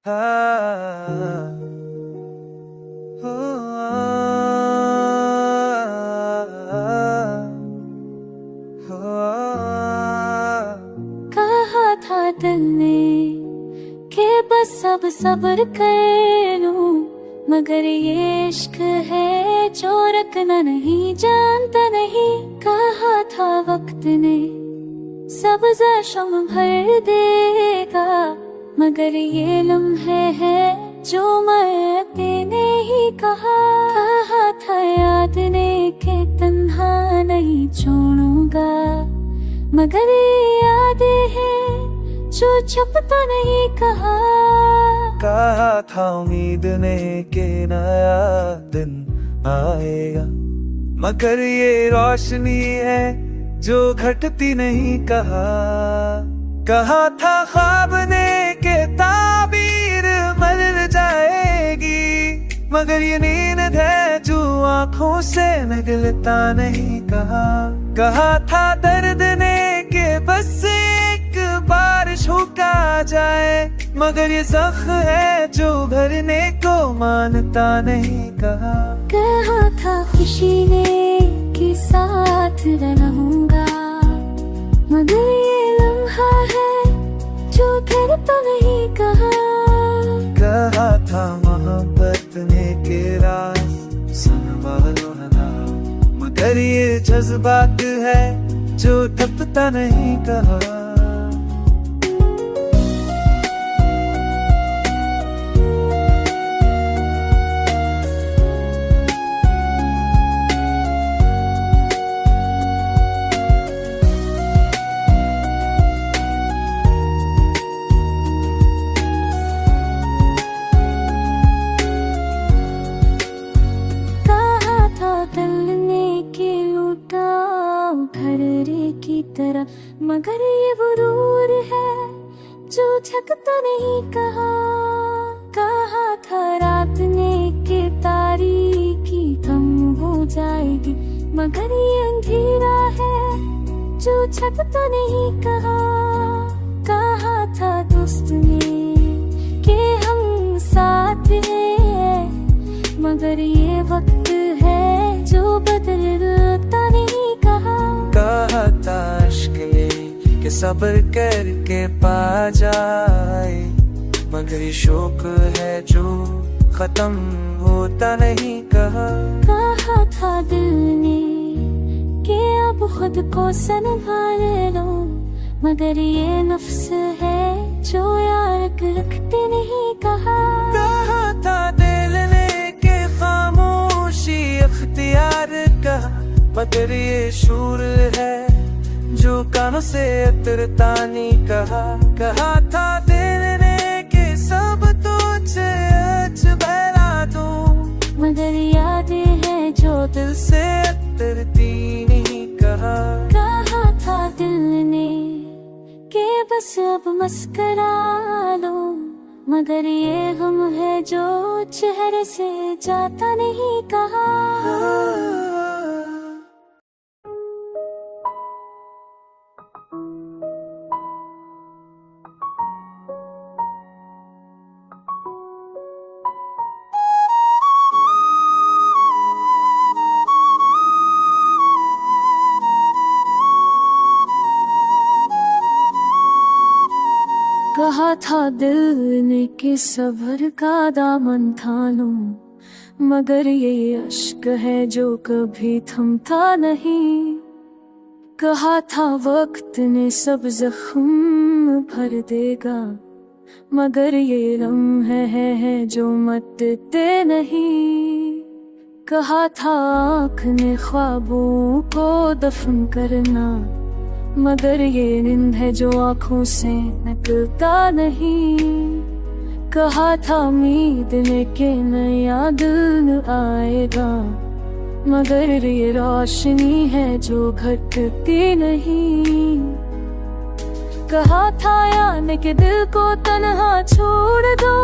कहा था दिल ने कि बस अब सब्र कर लूं, मगर ये इश्क है जो रखना नहीं जानता नहीं। कहा था वक्त ने सब्ज़ा शम भर देगा, मगर ये लम्हे है जो मरते ने ही कहा। कहा था याद ने के तन्हा नहीं छोड़ूंगा, मगर ये याद है जो छपता नहीं कहा। कहा था उम्मीद ने के नया दिन आएगा, मगर ये रोशनी है जो घटती नहीं कहा। कहा था ख्वाब ने के ताबीर मर जाएगी, मगर ये नींद है जो आँखों से निकलता नहीं कहा। कहा था दर्द ने के बस एक बारिश होका जाए, मगर ये ज़ख्म है जो भरने को मानता नहीं कहा। कहा था खुशी ने कि साथ रहूंगा, मगर ये लम्हा है जो ठहरता नहीं कहा। कहा था मोहब्बत ने के राज संभालो ना, मगर ये जज्बात है जो थकता नहीं कहा। की तरह, मगर ये वो दूर है जो झकता नहीं कहा। कहा था रात ने के तारीकी कम हो जाएगी, मगर ये अंधेरा है जो छकता नहीं कहा। कहा था दोस्त ने कि हम साथ हैं, मगर ये वक्त है जो बदलता नहीं कहा। कहा था इश्क ने कि सब्र करके पा जाए, मगर ये शौक है जो खत्म होता नहीं कहा। कहा था दिल ने कि अब खुद को संभाल लो, मगर ये नफ्स है जो यार रखते नहीं कहा। कहा था दिल ने कि खामोशी अख्तियार का, मगर ये शूर है जो कानों से उतरता नहीं कहा। कहा था दिल ने कि सब तुझे बहला दूं, मगर यादें हैं जो दिल से उतरती नहीं कहा। कहा था दिल ने कि बस अब मस्करा लो, मगर ये गम है जो चेहरे से जाता नहीं कहा। कहा था दिल ने कि सब्र का दामन थामो, मगर ये अश्क है जो कभी थमता नहीं। कहा था वक्त ने सब जख्म भर देगा, मगर ये लम्हे है जो मिटते नहीं। कहा था आँख ने ख्वाबों को दफन करना, मगर ये नींद है जो आँखों से निकलता नहीं। कहा था उम्मीद ने कि नया दिन आएगा, मगर ये रोशनी है जो घटती नहीं। कहा था यानी कि दिल को तन्हा छोड़ दो,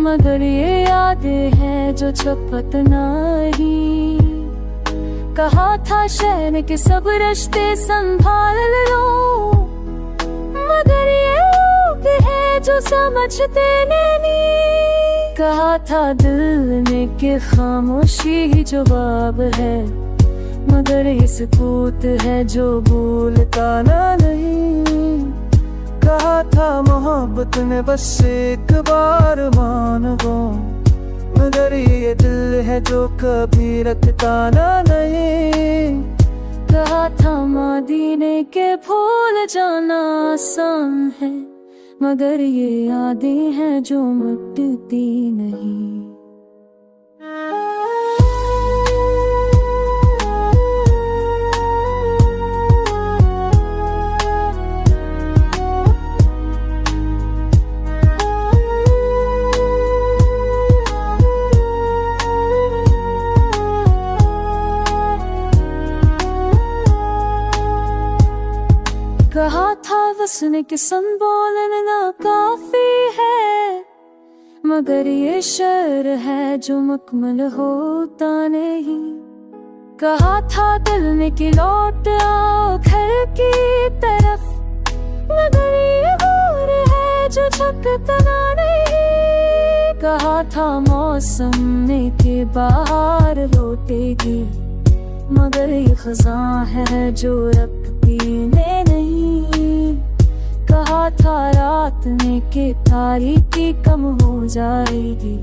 मगर ये यादें हैं जो छपत नहीं। कहा था शहर के सब रिश्ते संभाल लो, मगर ये लोग है जो समझते नहीं। कहा था दिल ने कि खामोशी ही जवाब है, मगर ये सकूत है जो भूलता ना नहीं। कहा था मोहब्बत ने बस एक बार मान गो, मगर ये दिल है जो कभी रखता ना नहीं। कहा था मादी ने के भूल जाना आसान है, मगर ये यादें हैं जो मिटती नहीं। कहा था वसने के बोलना काफी है, मगर ये शर है जो मुकम्मल होता नहीं। कहा था दिल ने कि लौट आओ घर की तरफ, मगर ये दूर है जो झकता नहीं। कहा था मौसम ने कि बाहर लौटेगी, मगर ये खज़ां है जो रखती ने नहीं। कहा था रात में कि तारीकी कम हो जाएगी,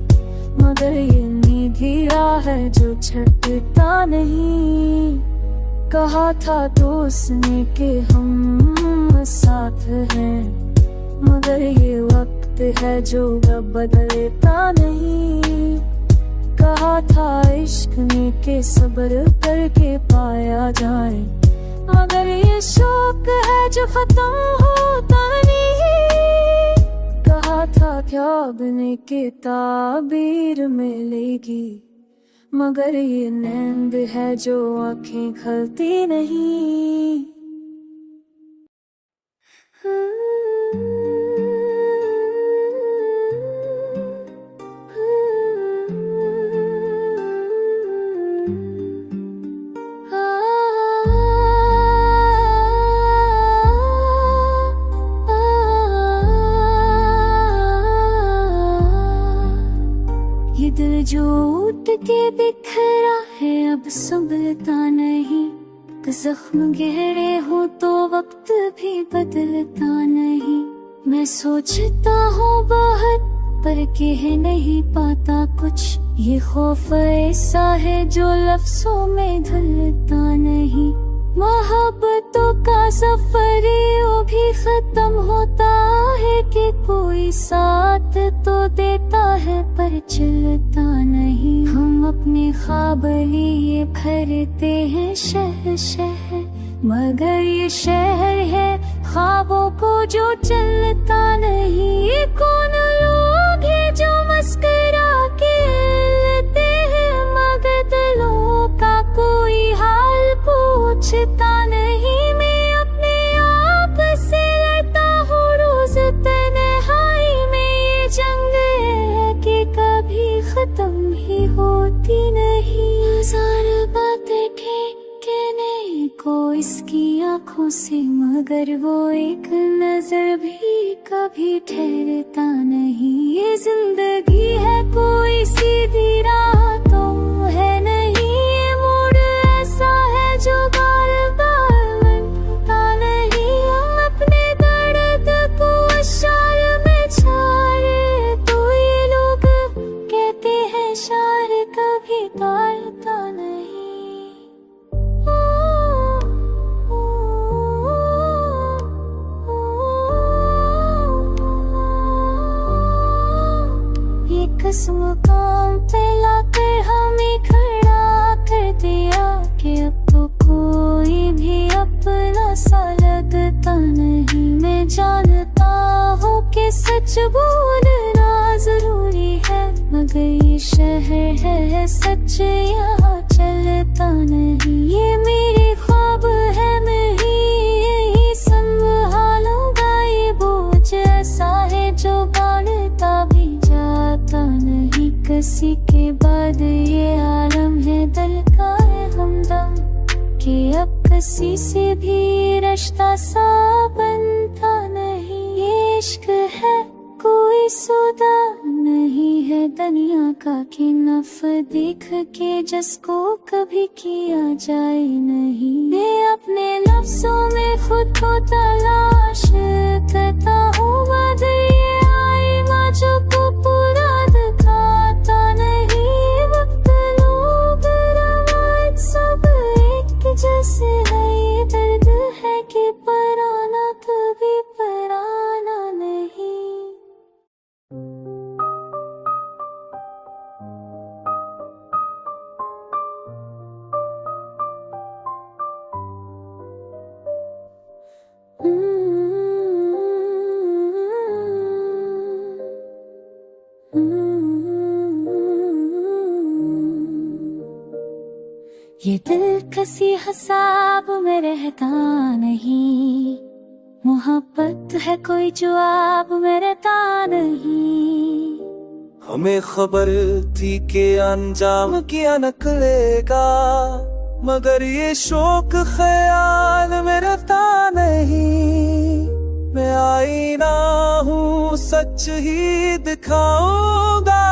मगर ये नींदिया है जो छटता नहीं। कहा था दोस्त ने कि हम साथ हैं, मगर ये वक्त है जो बदलता नहीं। कहा था इश्क ने कि सब्र करके पाया जाए, मगर ये शौक है जो खत्म होता नहीं। कहा था ख्वाब ने कि ताबीर मिलेगी, मगर ये नींद है जो आँखें खलती नहीं। दिल जो उठ के बिखरा है अब संभलता नहीं, जख्म गहरे हो तो वक्त भी बदलता नहीं। मैं सोचता हूँ बहुत पर कह नहीं पाता कुछ, ये खौफ ऐसा है जो लफ्जों में धुलता नहीं। मोहब्बतों का सफर यूं भी खत्म होता है कि कोई साथ तो देता है पर चलता नहीं। हम अपने ख्वाब लिए भरते हैं शहर शहर, मगर ये शहर है ख्वाबों को जो चलता नहीं। ये कौन लोग हैं जो मस्करा के लेते हैं, मगर दिलों का कोई हाल पूछता नहीं। मैं अपने आप से लड़ता हूँ रोज तन्हाई में, ये जंग है कि कभी खत्म ही होती नहीं। हजार बातें कहने को इसकी आँखों से, मगर वो एक नजर भी कभी ठहरता नहीं। ये जिंदगी है कोई सीधी राह तो है नहीं, ये मोड़ ऐसा है जो बार बार लौटता नहीं। हम अपने दर्द को अशार में छाए तो ये लोग कहते हैं शार कभी तारता नहीं। किस मुकाम पे लाकर हमें खड़ा कर दिया कि अब तो कोई भी अपना सा लगता नहीं। मैं जानता हूँ कि सच बोलना जरूरी है, मगर ये शहर है सच यहाँ चलता नहीं। ये मेरे ख्वाब है मैं ही यही संभालूंगा, ये बोझ ऐसा है जो बांधता भी जाता नहीं। किसी के बाद ये आलम है दिल का हमदम कि अब किसी से भी रिश्ता सा बनता नहीं। ये इश्क है कोई सौदा नहीं है दुनिया का कि नफ देख के जिसको कभी किया जाए नहीं। मैं अपने लफ्जों में खुद को तलाश करता हूँ, मगर ये आई मुझको को पूरा दिखाता नहीं। वक्त लोग रवायत सब एक जैसे है, ये दर्द है कि पराना कभी पराना नहीं। ये दिल किसी हिसाब में रहता नहीं, मोहब्बत है कोई जवाब में रहता नहीं। हमें खबर थी कि अंजाम किया निकलेगा, मगर ये शौक ख्याल में रहता नहीं। मैं आईना हूँ सच ही दिखाऊंगा,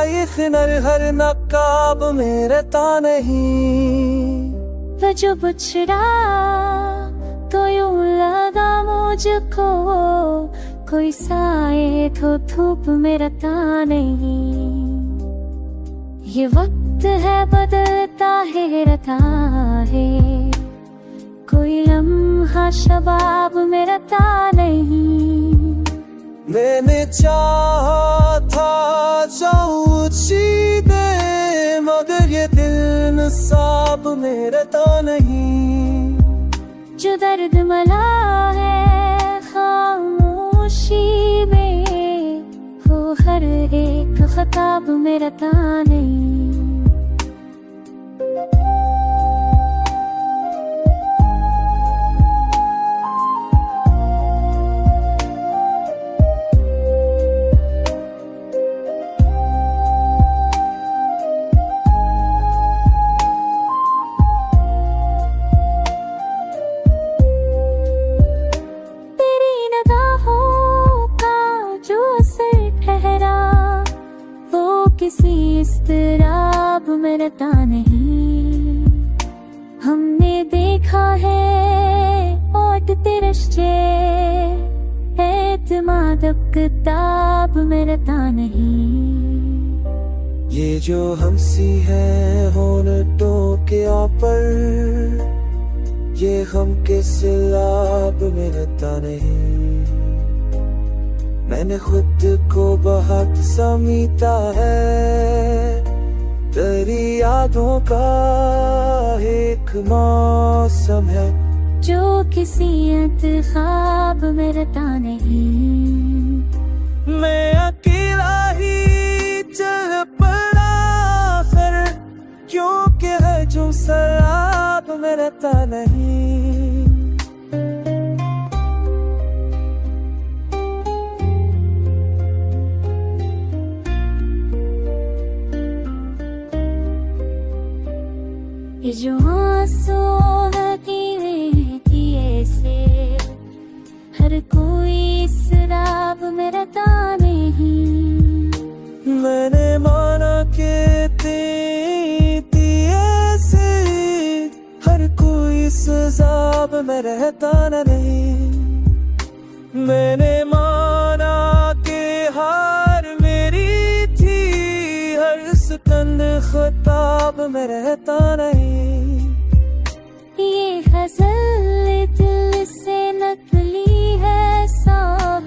ये खिनर हर नकाब में रहता नहीं। वो जो बुछड़ा तो यूं लगा मुझको, कोई साए तो धूप में रहता नहीं। ये वक्त है बदलता है रहता है, कोई लम्हा शबाब में रहता नहीं। मैंने चाहा था जाऊं सीधे, मगर ये दिल नसाब में रहता नहीं। जो दर्द मला है खामोशी में, वो हर एक खताब में रहता नहीं। किसी इस्तराब में रहता नहीं। हमने देखा है औटते रिश्ते, एतमाद अब किताब में रहता नहीं। ये जो हमसी है होनटों के ऊपर, ये हम के सिलाब में रहता नहीं। मैंने खुद को बहुत समीता है, तेरी यादों का एक मौसम है, जो किसी इंतखाब में रहता नहीं। मैं अकेला ही चल पड़ा फिर, क्योंकि है जो शराब में रहता नहीं। ये जो आंसू दिए से, हर कोई शराब में रहता नहीं। मैंने माना के दिए से, हर कोई सजाब में रहता नहीं। मैंने माना के हार मेरी थी, हर सिकंद खताब में रहता नहीं। ये गज़ल दिल से नकली है साहब,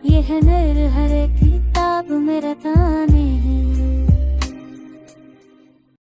ये है नर हर किताब में रहता नहीं।